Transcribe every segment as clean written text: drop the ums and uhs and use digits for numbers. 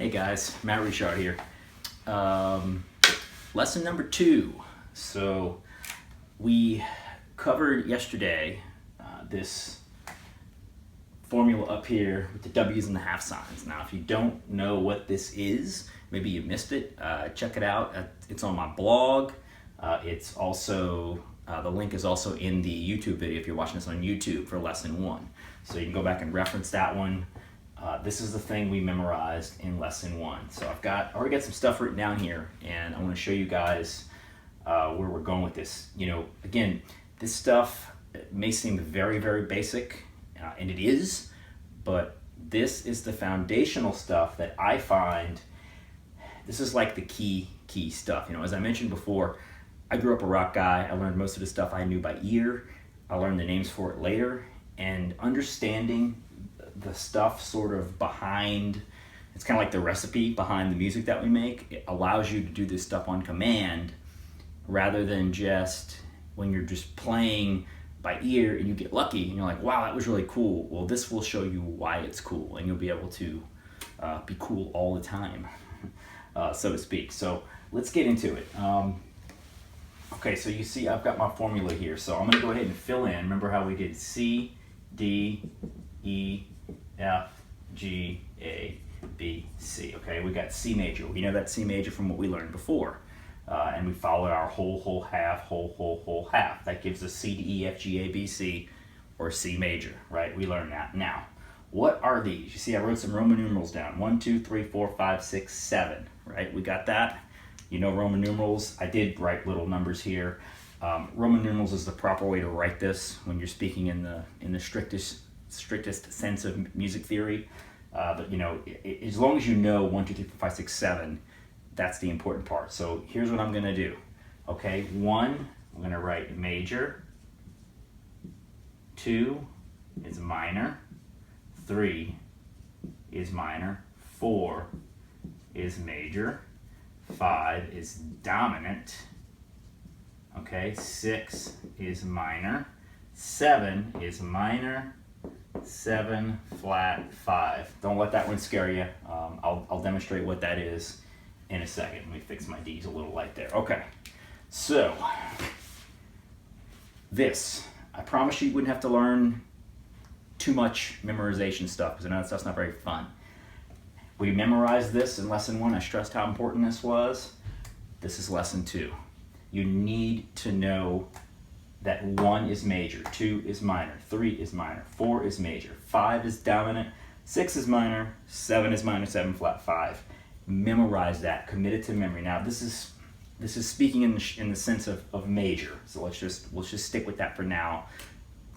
Hey guys, Matt Richard here. Lesson number 2. So we covered yesterday this formula up here with the W's and the half signs. Now if you don't know what this is, maybe you missed it, check it out. It's on my blog. It's also, the link is also in the YouTube video if you're watching this on YouTube for lesson 1. So you can go back and reference that one. This is the thing we memorized in lesson 1. So I've already got some stuff written down here, and I want to show you guys where we're going with this. You know, again, this stuff may seem very, very basic, and it is, but this is the foundational stuff that I find, this is like the key stuff. You know, as I mentioned before, I grew up a rock guy. I learned most of the stuff I knew by ear. I learned the names for it later, and understanding the stuff sort of behind, it's kind of like the recipe behind the music that we make. It allows you to do this stuff on command rather than just when you're just playing by ear and you get lucky and you're like, wow, that was really cool. Well, this will show you why it's cool, and you'll be able to be cool all the time, so to speak. So let's get into it. Okay, so you see I've got my formula here. So I'm going to go ahead and fill in. Remember how we did C, D, E, F, G, A, B, C. Okay, we got C major. We know that C major from what we learned before. And we followed our whole, half, whole, half. That gives us C, D, E, F, G, A, B, C, or C major, right? We learned that. Now, what are these? You see I wrote some Roman numerals down. 1, 2, 3, 4, 5, 6, 7, right? We got that? You know Roman numerals. I did write little numbers here. Roman numerals is the proper way to write this when you're speaking in the strictest sense of music theory. But you know, as long as you know 1, 2, 3, 4, 5, 6, 7, that's the important part. So here's what I'm going to do. Okay, 1, I'm going to write major. 2 is minor. 3 is minor. 4 is major. 5 is dominant. Okay, 6 is minor. 7 is minor. 7 flat 5. Don't let that one scare you. I'll demonstrate what that is in a second. Let me fix my D's a little light there. Okay, so this, I promise you wouldn't have to learn too much memorization stuff, because I know that stuff's not very fun. We memorized this in lesson 1. I stressed how important this was. This is lesson 2. You need to know that 1 is major, 2 is minor, 3 is minor, 4 is major, 5 is dominant, 6 is minor, 7 is minor, 7 flat 5. Memorize that. Commit it to memory. Now this is speaking in the sense of major. So let's just stick with that for now.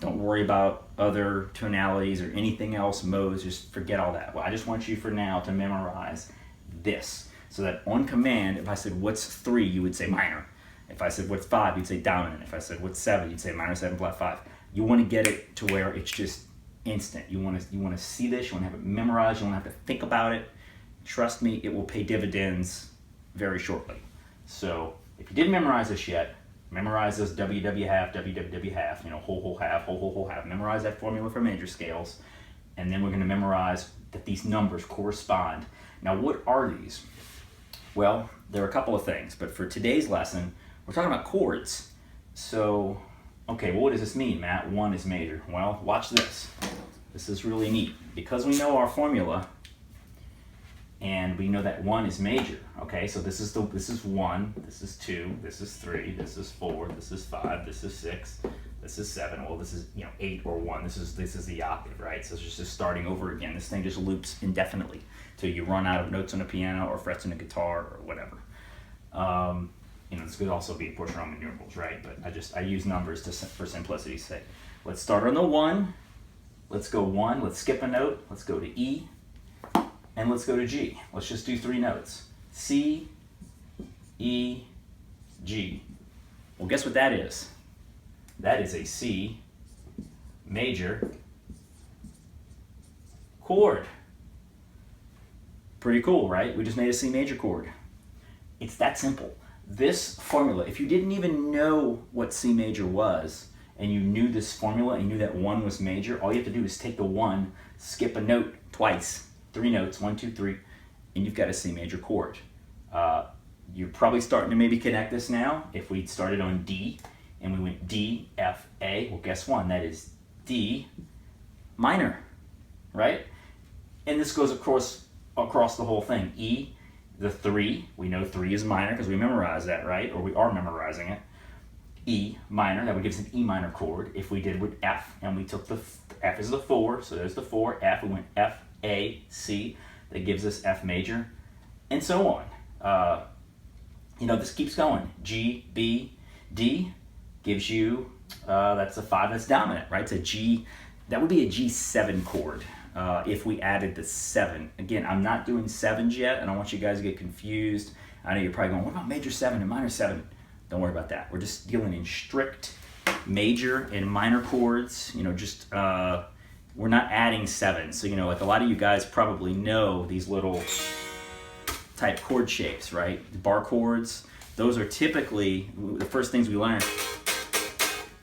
Don't worry about other tonalities or anything else, modes. Just forget all that. Well, I just want you for now to memorize this, so that on command, if I said what's 3, you would say minor. If I said what's 5, you'd say dominant. If I said what's 7, you'd say minor 7 flat 5. You want to get it to where it's just instant. You want to see this. You want to have it memorized. You don't have to think about it. Trust me, it will pay dividends very shortly. So if you didn't memorize this yet, memorize this WW half, WWW half. You know, whole half, whole half. Memorize that formula for major scales, and then we're going to memorize that these numbers correspond. Now, what are these? Well, there are a couple of things, but for today's lesson, we're talking about chords. So, okay, well, what does this mean, Matt? 1 is major. Well, watch this. This is really neat. Because we know our formula, and we know that 1 is major. Okay, so this is 1, this is 2, this is 3, this is 4, this is 5, this is 6, this is 7. Well, this is 8 or 1. This is the octave, right? So it's just starting over again. This thing just loops indefinitely till you run out of notes on a piano or frets on a guitar or whatever. This could also be, of course, Roman numerals, right? But I use numbers for simplicity's sake. Let's start on the 1. Let's go 1. Let's skip a note. Let's go to E. And let's go to G. Let's just do 3 notes. C, E, G. Well, guess what that is? That is a C major chord. Pretty cool, right? We just made a C major chord. It's that simple. This formula, if you didn't even know what C major was, and you knew this formula and you knew that 1 was major, all you have to do is take the 1, skip a note twice, 3 notes, 1, 2, 3, and you've got a C major chord. You're probably starting to maybe connect this now. If we started on D and we went D, F, A, well, guess what? That is D minor, right? And this goes across the whole thing. E, the 3, we know 3 is minor because we memorized that, right? Or we are memorizing it. E minor, that would give us an E minor chord. If we did with F, and we took the F is the 4, so there's the 4, F, we went F, A, C, that gives us F major, and so on. This keeps going. G, B, D gives you, that's a 5 that's dominant, right? It's a G, that would be a G7 chord if we added the 7. Again, I'm not doing 7s yet. I don't want you guys to get confused. I know you're probably going, what about major 7 and minor 7? Don't worry about that. We're just dealing in strict major and minor chords. We're not adding 7. So, like a lot of you guys probably know these little type chord shapes, right? Bar chords, those are typically, the first things we learn,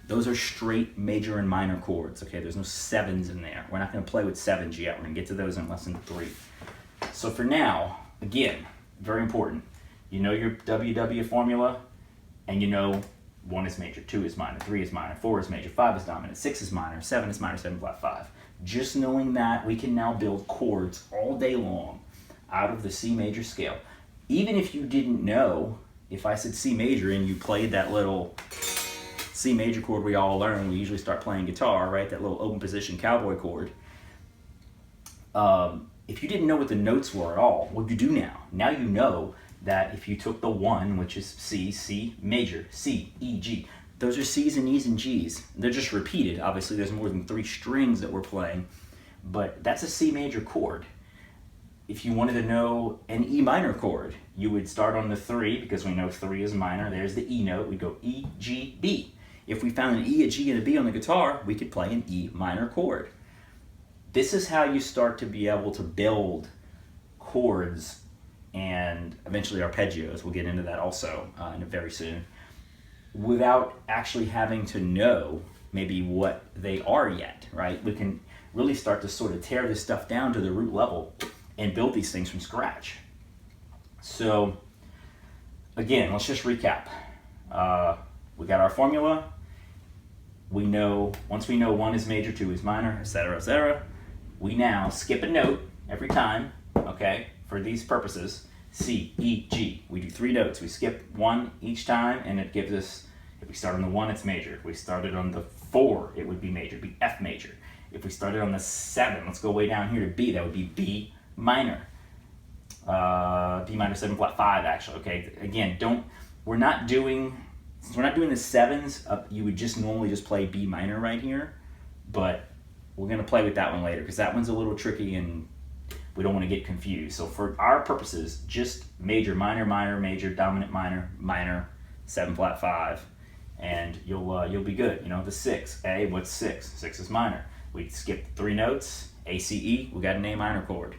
those are straight major and minor chords, okay? There's no 7s in there. We're not gonna play with 7s yet. We're gonna get to those in lesson 3. So for now, again, very important, you know your WW formula, and you know 1 is major, 2 is minor, 3 is minor, 4 is major, 5 is dominant, 6 is minor, 7 is minor, 7 flat 5. Just knowing that, we can now build chords all day long out of the C major scale. Even if you didn't know, if I said C major and you played that little C major chord we all learn, we usually start playing guitar, right? That little open position cowboy chord. If you didn't know what the notes were at all, what do you do now? Now you know that if you took the 1, which is C, C major, C, E, G, those are C's and E's and G's. They're just repeated. Obviously, there's more than 3 strings that we're playing, but that's a C major chord. If you wanted to know an E minor chord, you would start on the 3, because we know 3 is minor. There's the E note. We'd go E, G, B. If we found an E, a G, and a B on the guitar, we could play an E minor chord. This is how you start to be able to build chords and eventually arpeggios. We'll get into that also very soon, without actually having to know maybe what they are yet, right? We can really start to sort of tear this stuff down to the root level and build these things from scratch. So again, let's just recap. We got our formula. We know, once we know 1 is major, 2 is minor, etc., we now skip a note every time, okay, for these purposes. C, E, G. We do 3 notes. We skip 1 each time, and it gives us, if we start on the 1, it's major. If we started on the 4, it would be major, be F major. If we started on the 7, let's go way down here to B, that would be B minor. D minor 7 flat 5, actually, okay? Again, since we're not doing the 7s, you would just normally just play B minor right here, but we're gonna play with that one later, because that one's a little tricky and we don't want to get confused. So for our purposes, just major, minor, minor, major, dominant, minor, minor, 7 flat 5, and you'll be good. The 6, A, what's 6? 6 is minor. We skip 3 notes, A, C, E, we got an A minor chord.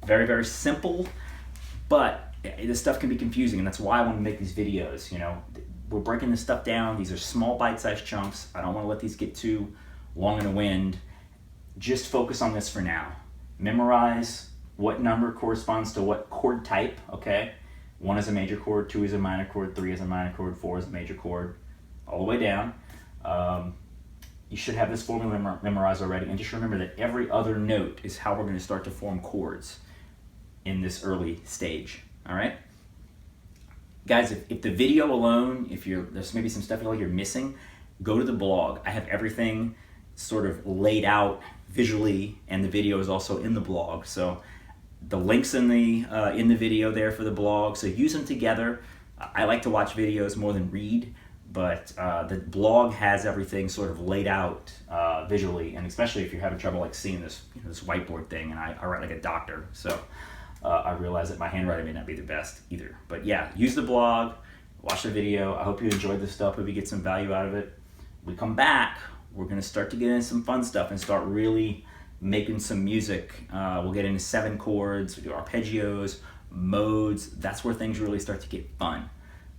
Very, very simple, but this stuff can be confusing, and that's why I want to make these videos. We're breaking this stuff down. These are small bite-sized chunks. I don't want to let these get too long in the wind. Just focus on this for now. Memorize what number corresponds to what chord type, okay? 1 is a major chord, 2 is a minor chord, 3 is a minor chord, 4 is a major chord, all the way down. You should have this formula memorized already, and just remember that every other note is how we're going to start to form chords in this early stage, all right? Guys, if the video alone, there's maybe some stuff you're missing, go to the blog. I have everything sort of laid out visually, and the video is also in the blog. So the links in the video there for the blog, so use them together. I like to watch videos more than read, but the blog has everything sort of laid out visually, and especially if you're having trouble seeing this this whiteboard thing, and I write like a doctor, so I realize that my handwriting may not be the best either. But yeah, use the blog, watch the video. I hope you enjoyed this stuff. Hope you get some value out of it. When we come back, we're going to start to get into some fun stuff and start really making some music. We'll get into 7 chords, we do arpeggios, modes. That's where things really start to get fun.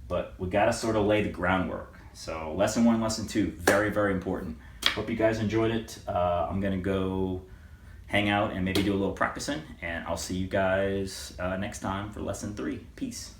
But we got to sort of lay the groundwork. So lesson 1, lesson 2, very, very important. Hope you guys enjoyed it. I'm going to go hang out and maybe do a little practicing. And I'll see you guys next time for lesson 3. Peace.